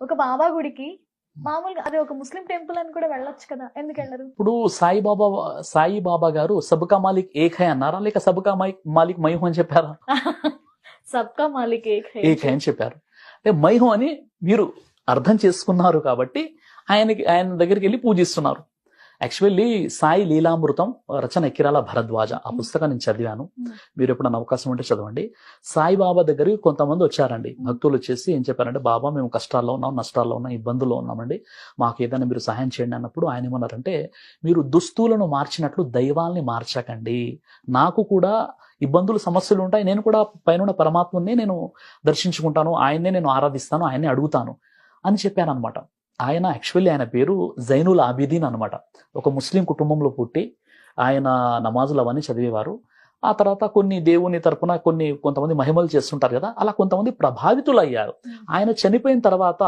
ఒక బాబా గుడికి మామూలుగా అది ఒక ముస్లిం టెంపుల్ అని కూడా వెళ్ళొచ్చు కదా, ఎందుకు వెళ్ళరు? ఇప్పుడు సాయిబాబా గారు సబ్కా మాలిక్ ఏక్ హై అన్నారా, లేక సబ్కా మాలిక్ మై హూ అని చెప్పారా? సబ్కా మాలిక్ ఏక్ హై ఏక్ హై అని చెప్పారు. అంటే మై హూ అని మీరు అర్థం చేసుకున్నారు కాబట్టి ఆయన దగ్గరికి వెళ్ళి పూజిస్తున్నారు. యాక్చువల్లీ సాయి లీలామృతం రచన కిరాల భరద్వాజ, ఆ పుస్తకం నేను చదివాను. మీరు ఎప్పుడన్నా అవకాశం ఉంటే చదవండి. సాయిబాబా దగ్గరికి కొంతమంది వచ్చారండి, భక్తులు వచ్చేసి ఏం చెప్పారంటే, బాబా మేము కష్టాల్లో ఉన్నాం, నష్టాల్లో ఉన్నాం, ఇబ్బందుల్లో ఉన్నామండి, మాకు ఏదైనా మీరు సహాయం చేయండి అన్నప్పుడు ఆయన ఏమన్నారంటే, మీరు దుస్తులను మార్చినట్లు దైవాల్ని మార్చకండి, నాకు కూడా ఇబ్బందులు సమస్యలు ఉంటాయి, నేను కూడా పైన పరమాత్మని నేను దర్శించుకుంటాను, ఆయన్నే నేను ఆరాధిస్తాను, ఆయన్నే అడుగుతాను అని చెప్పాను అనమాట. ఆయన పేరు జైనుల్ ఆబిదీన్ అనమాట. ఒక ముస్లిం కుటుంబంలో పుట్టి ఆయన నమాజులు అవన్నీ చదివేవారు. ఆ తర్వాత కొన్ని దేవుని తరపున కొంతమంది మహిమలు చేస్తుంటారు కదా, అలా కొంతమంది ప్రభావితులు అయ్యారు. ఆయన చనిపోయిన తర్వాత